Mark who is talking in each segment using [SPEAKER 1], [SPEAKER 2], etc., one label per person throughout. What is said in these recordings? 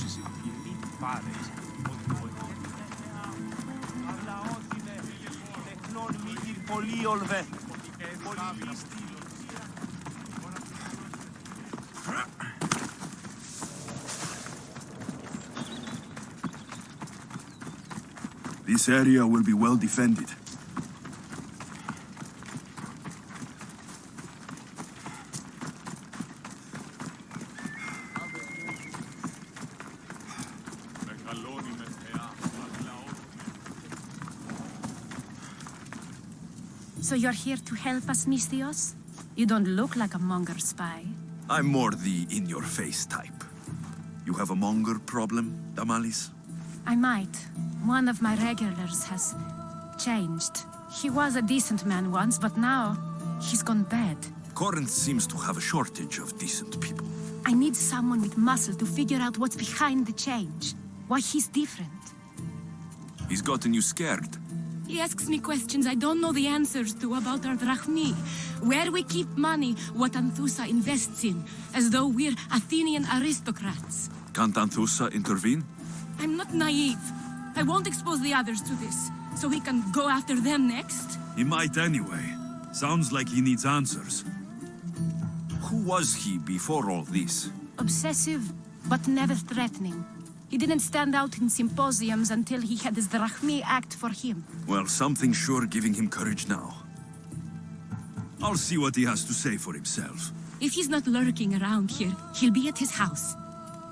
[SPEAKER 1] νόσηση. Μην πάρεις ότι αλλά όχι δε. Τεχνών μη πολύ ολβέ. Πολύ λίστη.
[SPEAKER 2] This area will be well defended.
[SPEAKER 3] So you're here to help us, Alexios? You don't look like a Monger spy.
[SPEAKER 2] I'm more the in-your-face type. You have a Monger problem, Damalis?
[SPEAKER 3] I might. One of my regulars has changed. He was a decent man once, but now he's gone bad.
[SPEAKER 2] Kornith seems to have a shortage of decent people.
[SPEAKER 3] I need someone with muscle to figure out what's behind the change. Why he's different.
[SPEAKER 2] He's gotten you scared.
[SPEAKER 3] He asks me questions I don't know the answers to about our drachmi. Where we keep money, what Anthusa invests in. As though we're Athenian aristocrats.
[SPEAKER 2] Can't Anthusa intervene?
[SPEAKER 3] I'm not naive. I won't expose the others to this, so we can go after them next.
[SPEAKER 2] He might anyway. Sounds like he needs answers. Who was he before all this?
[SPEAKER 3] Obsessive, but never threatening. He didn't stand out in symposiums until he had his drachmi act for him.
[SPEAKER 2] Well, something's sure giving him courage now. I'll see what he has to say for himself.
[SPEAKER 3] If he's not lurking around here, he'll be at his house.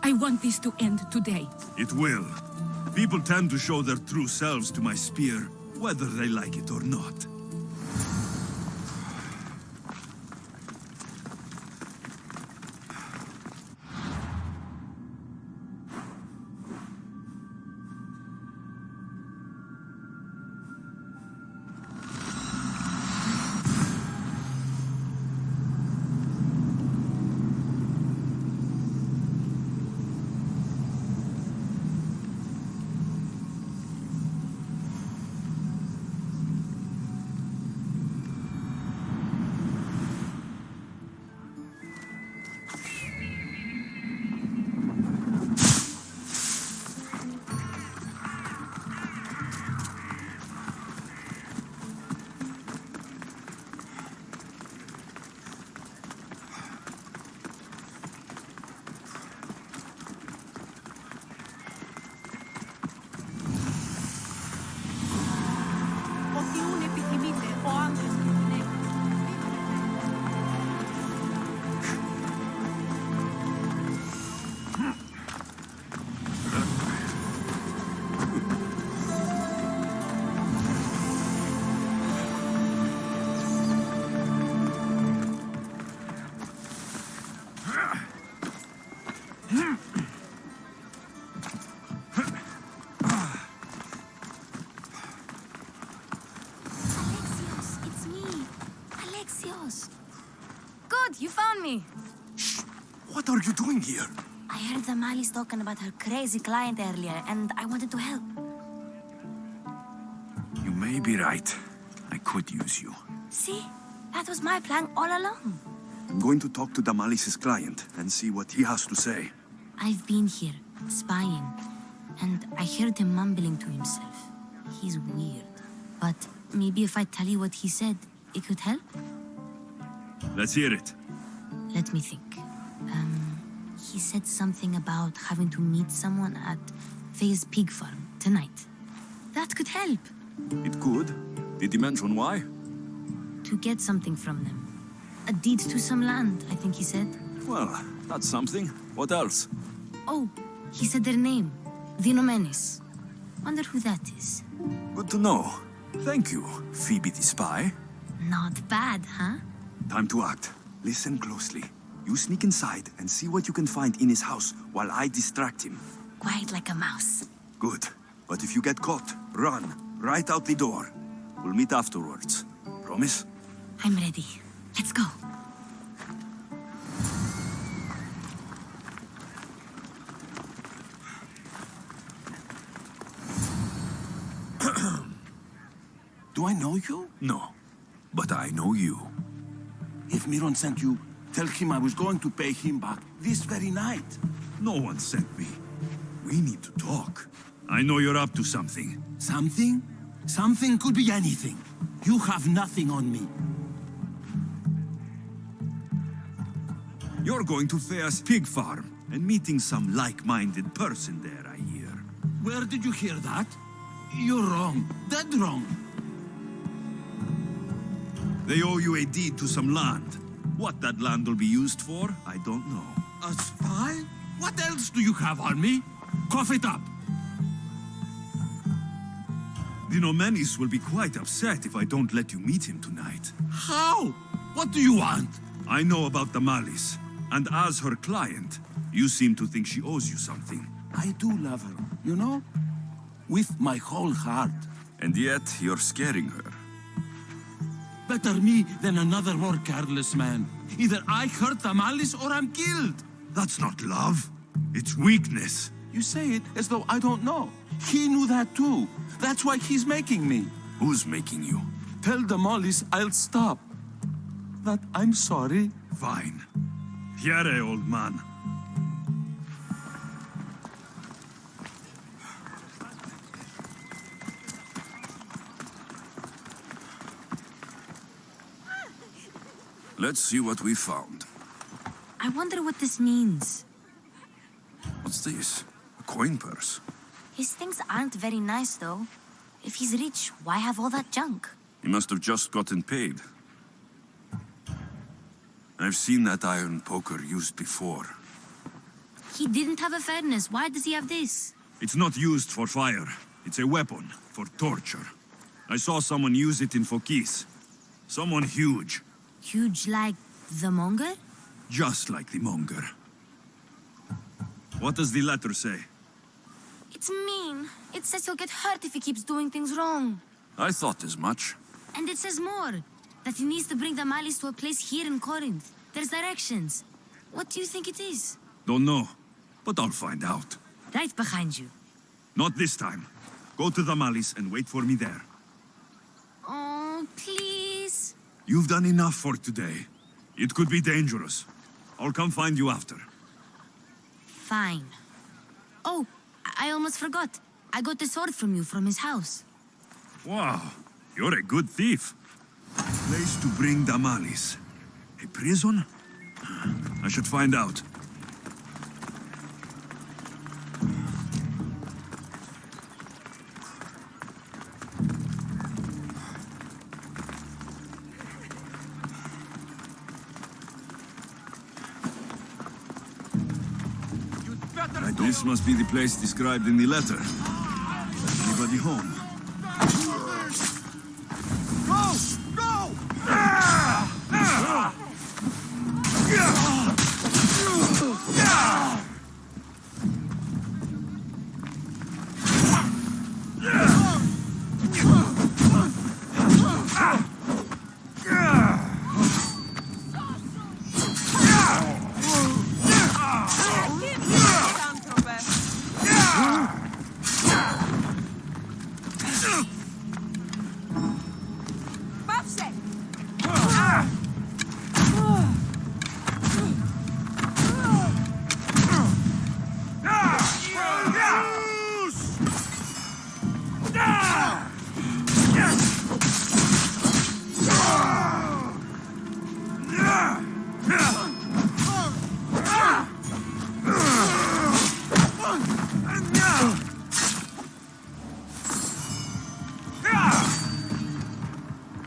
[SPEAKER 3] I want this to end today.
[SPEAKER 2] It will. People tend to show their true selves to my spear, whether they like it or not.
[SPEAKER 3] Good, you found me.
[SPEAKER 2] Shh! What are you doing here?
[SPEAKER 4] I heard the Mali's talking about her crazy client earlier, and I wanted to help.
[SPEAKER 2] You may be right. I could use you.
[SPEAKER 4] See? That was my plan all along.
[SPEAKER 2] I'm going to talk to Damalis's client and see what he has to say.
[SPEAKER 4] I've been here, spying, and I heard him mumbling to himself. He's weird. But maybe if I tell you what he said, it could help?
[SPEAKER 2] Let's hear it.
[SPEAKER 4] Let me think. He said something about having to meet someone at Faye's pig farm tonight. That could help.
[SPEAKER 2] It could. Did he mention why?
[SPEAKER 4] To get something from them. A deed to some land, I think he said.
[SPEAKER 2] Well, that's something. What else?
[SPEAKER 4] Oh, he said their name. Vinomenis. Wonder who that is.
[SPEAKER 2] Good to know. Thank you, Phoebe the spy.
[SPEAKER 4] Not bad, huh?
[SPEAKER 2] Time to act. Listen closely. You sneak inside and see what you can find in his house while I distract him.
[SPEAKER 4] Quiet like a mouse.
[SPEAKER 2] Good. But if you get caught, run. Right out the door. We'll meet afterwards. Promise?
[SPEAKER 4] I'm ready. Let's go.
[SPEAKER 5] Do I know you?
[SPEAKER 2] No. But I know you.
[SPEAKER 5] If Miron sent you, tell him I was going to pay him back this very night.
[SPEAKER 2] No one sent me. We need to talk. I know you're up to something.
[SPEAKER 5] Something? Something could be anything. You have nothing on me.
[SPEAKER 2] You're going to Thea's pig farm and meeting some like-minded person there, I hear.
[SPEAKER 5] Where did you hear that? You're wrong. Dead wrong.
[SPEAKER 2] They owe you a deed to some land. What that land will be used for, I don't know.
[SPEAKER 5] A spy? What else do you have on me? Cough it up.
[SPEAKER 2] The Nomenis will be quite upset if I don't let you meet him tonight.
[SPEAKER 5] How? What do you want?
[SPEAKER 2] I know about the Malice, and as her client, you seem to think she owes you something.
[SPEAKER 5] I do love her, you know? With my whole heart.
[SPEAKER 2] And yet, you're scaring her.
[SPEAKER 5] Better me than another more careless man. Either I hurt the Malice or I'm killed.
[SPEAKER 2] That's not love. It's weakness.
[SPEAKER 5] You say it as though I don't know. He knew that too. That's why he's making me.
[SPEAKER 2] Who's making you?
[SPEAKER 5] Tell the Malice I'll stop. That I'm sorry.
[SPEAKER 2] Fine. Here, old man. Let's see what we found.
[SPEAKER 4] I wonder what this means.
[SPEAKER 2] What's this? A coin purse?
[SPEAKER 4] His things aren't very nice, though. If he's rich, why have all that junk?
[SPEAKER 2] He must have just gotten paid. I've seen that iron poker used before.
[SPEAKER 4] He didn't have a furnace. Why does he have this?
[SPEAKER 2] It's not used for fire. It's a weapon for torture. I saw someone use it in Phokis. Someone huge.
[SPEAKER 4] Huge like the Monger?
[SPEAKER 2] Just like the Monger. What does the letter say?
[SPEAKER 4] It's mean. It says he'll get hurt if he keeps doing things wrong.
[SPEAKER 2] I thought as much.
[SPEAKER 4] And it says more. That he needs to bring the Malice to a place here in Kornith. There's directions. What do you think it is?
[SPEAKER 2] Don't know, but I'll find out.
[SPEAKER 4] Right behind you.
[SPEAKER 2] Not this time. Go to the Malice and wait for me there.
[SPEAKER 4] Oh, please.
[SPEAKER 2] You've done enough for today. It could be dangerous. I'll come find you after.
[SPEAKER 4] Fine. Oh, I almost forgot. I got the sword from you from his house.
[SPEAKER 2] Wow, you're a good thief. Place to bring the Malice. A prison? I should find out. This must be the place described in the letter. Anybody home?
[SPEAKER 1] Go! Go!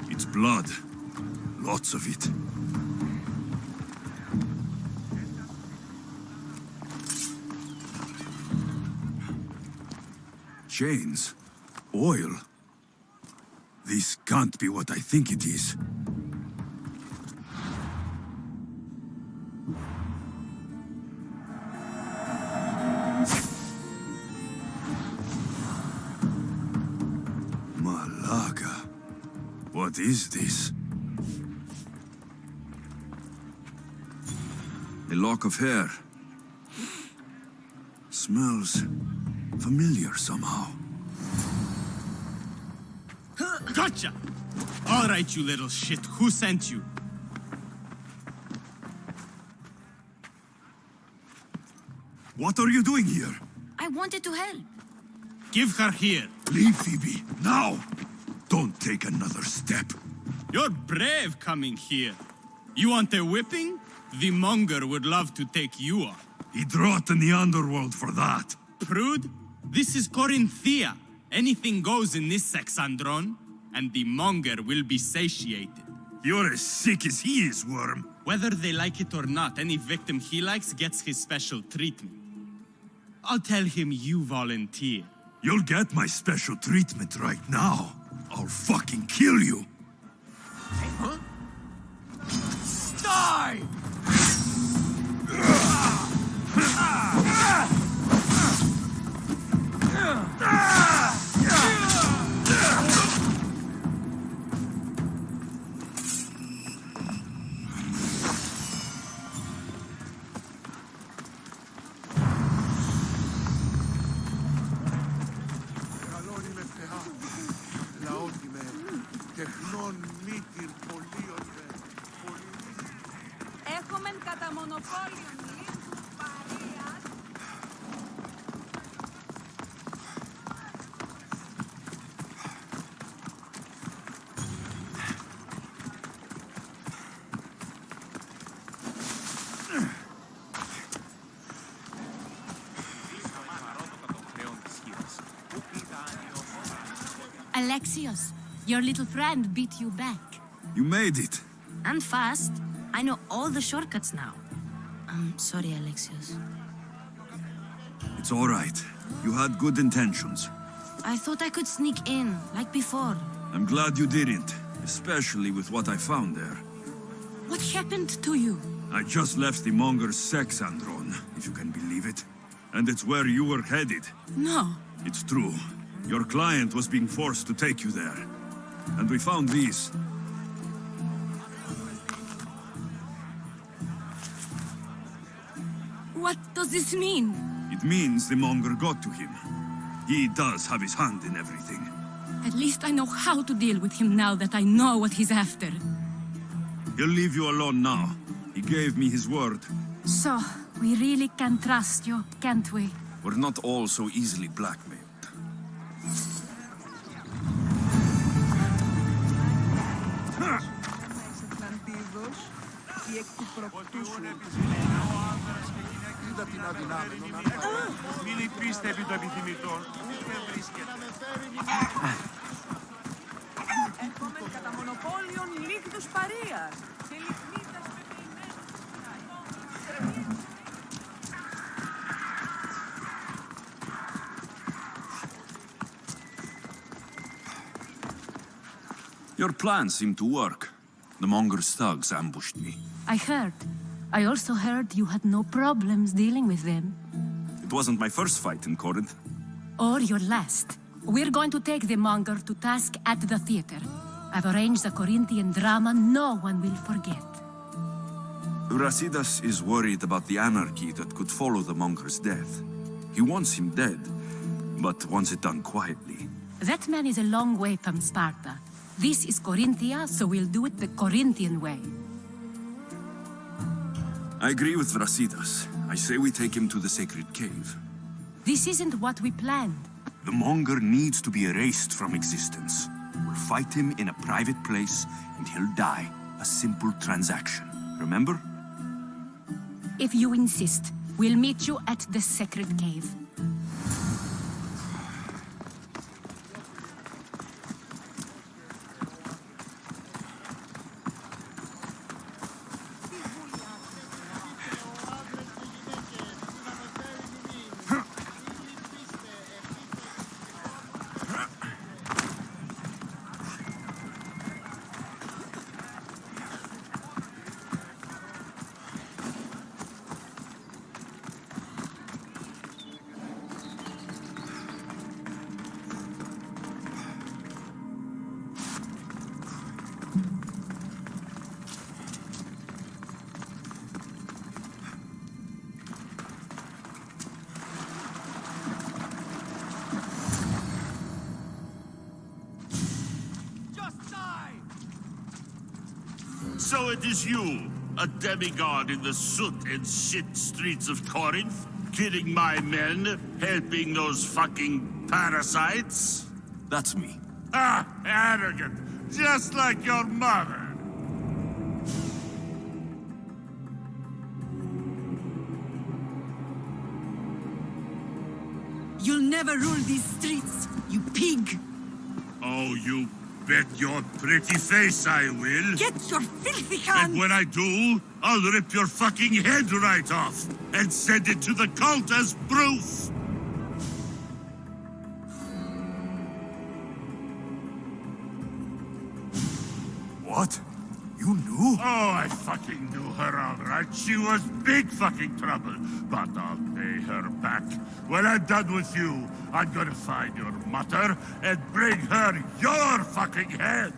[SPEAKER 1] It's blood. Lots of it. Chains. Oil. This can't be what I think it is. Malaga. What is this? A lock of hair. Smells familiar somehow. Gotcha! All right, you little shit. Who sent you?
[SPEAKER 2] What are you doing here?
[SPEAKER 4] I wanted to help.
[SPEAKER 5] Give her here.
[SPEAKER 1] Leave Phoebe, now! Don't take another step.
[SPEAKER 5] You're brave coming here. You want a whipping? The Monger would love to take you on.
[SPEAKER 1] He'd rot in the underworld for that.
[SPEAKER 5] Prude, this is Corinthia. Anything goes in this Sexandron, and the Monger will be satiated.
[SPEAKER 1] You're as sick as he is, Worm.
[SPEAKER 5] Whether they like it or not, any victim he likes gets his special treatment. I'll tell him you volunteer.
[SPEAKER 1] You'll get my special treatment right now. I'll fucking kill you.
[SPEAKER 5] Die!
[SPEAKER 6] Έχομεν κατά μονοπόλιον λύθους παρείας.
[SPEAKER 3] Alexios, your little friend beat you back.
[SPEAKER 1] You made it.
[SPEAKER 4] And fast. I know all the shortcuts now. I'm sorry, Alexios.
[SPEAKER 1] It's all right. You had good intentions.
[SPEAKER 4] I thought I could sneak in, like before.
[SPEAKER 1] I'm glad you didn't, especially with what I found there.
[SPEAKER 3] What happened to you?
[SPEAKER 1] I just left the Monger's Sexandron, if you can believe it. And it's where you were headed.
[SPEAKER 3] No.
[SPEAKER 1] It's true. Your client was being forced to take you there. And we found these.
[SPEAKER 3] What does this mean?
[SPEAKER 1] It means the Monger got to him. He does have his hand in everything.
[SPEAKER 3] At least I know how to deal with him now that I know what he's after.
[SPEAKER 1] He'll leave you alone now. He gave me his word.
[SPEAKER 3] So, we really can trust you, can't we?
[SPEAKER 1] We're not all so easily blackmailed.
[SPEAKER 2] Μην λυπήστε επί το επιθυμητό. Δεν βρίσκεται.
[SPEAKER 6] Έχομεν κατά μονοπόλιον λύθους παρείας. Σε λυχνίτας
[SPEAKER 1] Your plan seemed to work. The Monger's thugs ambushed me.
[SPEAKER 3] I heard. I also heard you had no problems dealing with them.
[SPEAKER 1] It wasn't my first fight in Kornith.
[SPEAKER 3] Or your last. We're going to take the Monger to task at the theater. I've arranged a Corinthian drama no one will forget.
[SPEAKER 1] Brasidas is worried about the anarchy that could follow the Monger's death. He wants him dead, but wants it done quietly.
[SPEAKER 3] That man is a long way from Sparta. This is Corinthia, so we'll do it the Corinthian way.
[SPEAKER 1] I agree with Brasidas. I say we take him to the sacred cave.
[SPEAKER 3] This isn't what we planned.
[SPEAKER 1] The Monger needs to be erased from existence. We'll fight him in a private place, and he'll die. A simple transaction. Remember?
[SPEAKER 3] If you insist, we'll meet you at the sacred cave.
[SPEAKER 7] So it is you, a demigod in the soot and shit streets of Corinth? killing my men, helping those fucking parasites?
[SPEAKER 1] That's me.
[SPEAKER 7] Ah, arrogant, just like your mother.
[SPEAKER 6] You'll never rule these streets, you pig!
[SPEAKER 7] Oh, you bet your pretty face I will.
[SPEAKER 6] Get your filthy
[SPEAKER 7] And
[SPEAKER 6] hands!
[SPEAKER 7] when I do, I'll rip your fucking head right off and send it to the cult as proof.
[SPEAKER 1] What? You knew?
[SPEAKER 7] Oh, I fucking knew her all right. She was big fucking trouble. But I'll pay her back. When I'm done with you, I'm gonna find your mother and bring her your fucking head.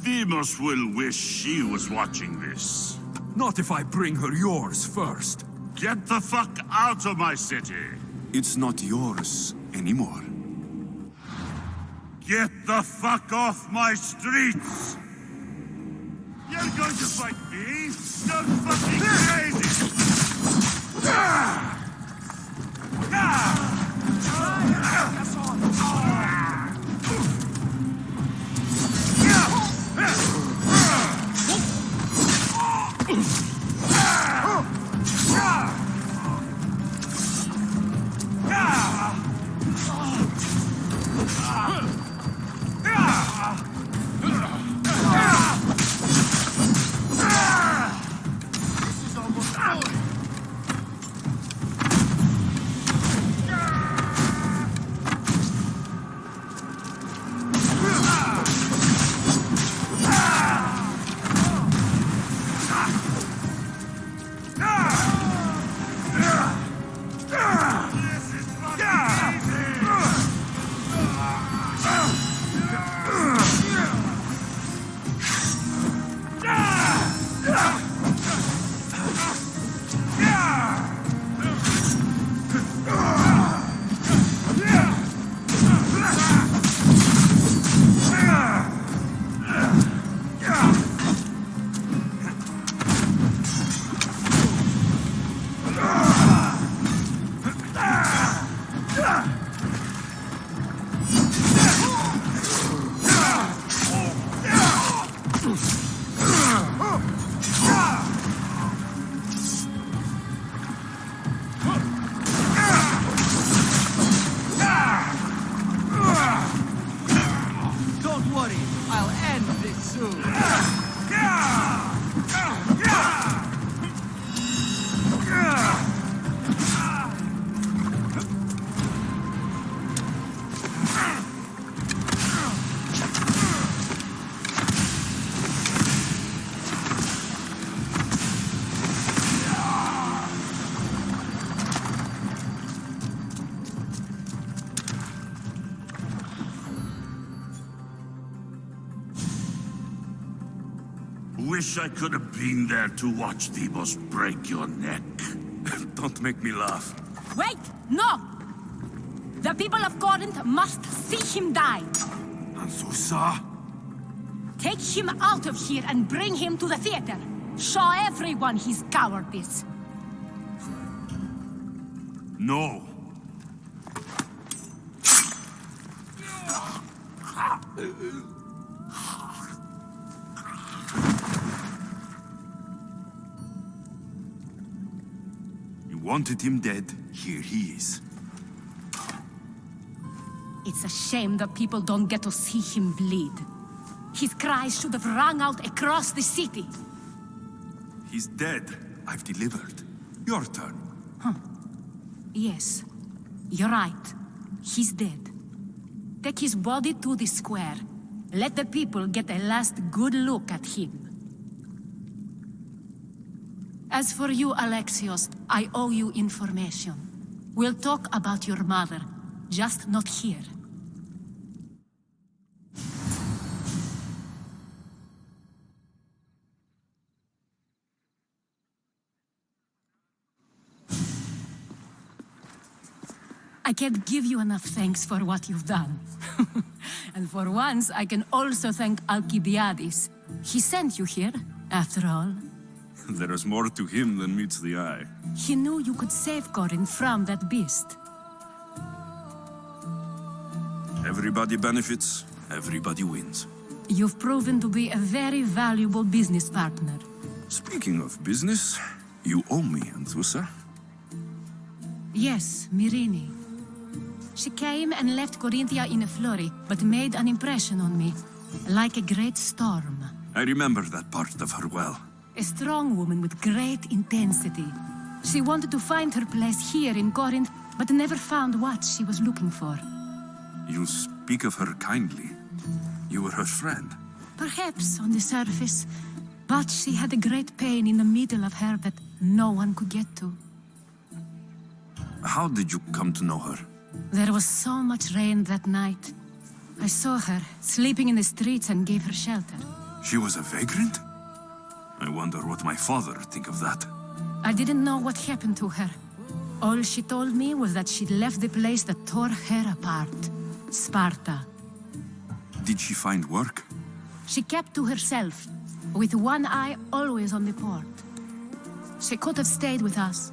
[SPEAKER 7] Demos will wish she was watching this.
[SPEAKER 1] Not if I bring her yours first.
[SPEAKER 7] Get the fuck out of my city.
[SPEAKER 1] It's not yours anymore.
[SPEAKER 7] Get the fuck off my streets. You're going to fight me? You're fucking crazy! Wish I could have been there to watch Demos break your neck.
[SPEAKER 1] Don't make me laugh.
[SPEAKER 3] Wait! No! The people of Kornith must see him die.
[SPEAKER 1] Anthusa?
[SPEAKER 3] Take him out of here and bring him to the theater. Show everyone his cowardice.
[SPEAKER 1] No. You wanted him dead. Here he is.
[SPEAKER 3] It's a shame that people don't get to see him bleed. His cries should have rung out across the city.
[SPEAKER 1] He's dead. I've delivered. Your turn.
[SPEAKER 3] Yes, you're right. He's dead. Take his body to the square. Let the people get a last good look at him. As for you, Alexios, I owe you information. We'll talk about your mother, just not here. I can't give you enough thanks for what you've done. And for once, I can also thank Alcibiades. He sent you here, after all.
[SPEAKER 2] There is more to him than meets the eye.
[SPEAKER 3] He knew you could save Kornith from that beast.
[SPEAKER 2] Everybody benefits, everybody wins.
[SPEAKER 3] You've proven to be a very valuable business partner.
[SPEAKER 2] Speaking of business, you owe me, Anthusa.
[SPEAKER 3] Yes, Myrrine. She came and left Corinthia in a flurry, but made an impression on me, like a great storm.
[SPEAKER 2] I remember that part of her well.
[SPEAKER 3] A strong woman with great intensity. She wanted to find her place here in Corinth, but never found what she was looking for.
[SPEAKER 2] You speak of her kindly. You were her friend.
[SPEAKER 3] Perhaps on the surface, but she had a great pain in the middle of her that no one could get to.
[SPEAKER 2] How did you come to know her?
[SPEAKER 3] There was so much rain that night. I saw her sleeping in the streets and gave her shelter.
[SPEAKER 2] She was a vagrant? I wonder what my father think of that.
[SPEAKER 3] I didn't know what happened to her. All she told me was that she'd left the place that tore her apart. Sparta.
[SPEAKER 2] Did she find work?
[SPEAKER 3] She kept to herself, with one eye always on the port. She could have stayed with us,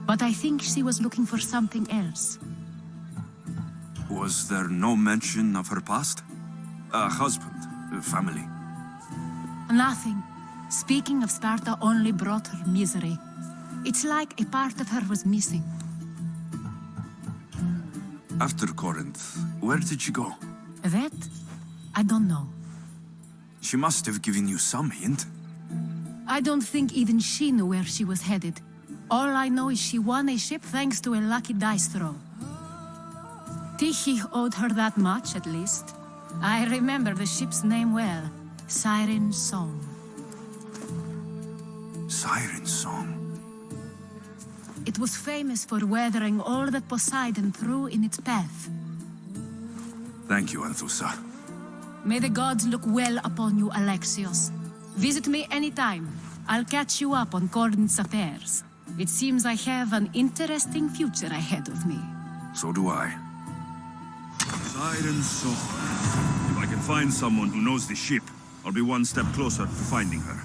[SPEAKER 3] but I think she was looking for something else.
[SPEAKER 2] Was there no mention of her past? A husband, a family?
[SPEAKER 3] Nothing. Speaking of Sparta only brought her misery. It's like a part of her was missing.
[SPEAKER 2] After Corinth, where did she go?
[SPEAKER 3] That? I don't know.
[SPEAKER 2] She must have given you some hint.
[SPEAKER 3] I don't think even she knew where she was headed. All I know is she won a ship thanks to a lucky dice throw. Tyche owed her that much, at least. I remember the ship's name well. Siren Song.
[SPEAKER 2] Siren Song.
[SPEAKER 3] It was famous for weathering all that Poseidon threw in its path.
[SPEAKER 2] Thank you, Anthusa.
[SPEAKER 3] May the gods look well upon you, Alexios. Visit me anytime. I'll catch you up on Kornith's affairs. It seems I have an interesting future ahead of me.
[SPEAKER 2] So do I.
[SPEAKER 7] Siren Song. If I can find someone who knows the ship, I'll be one step closer to finding her.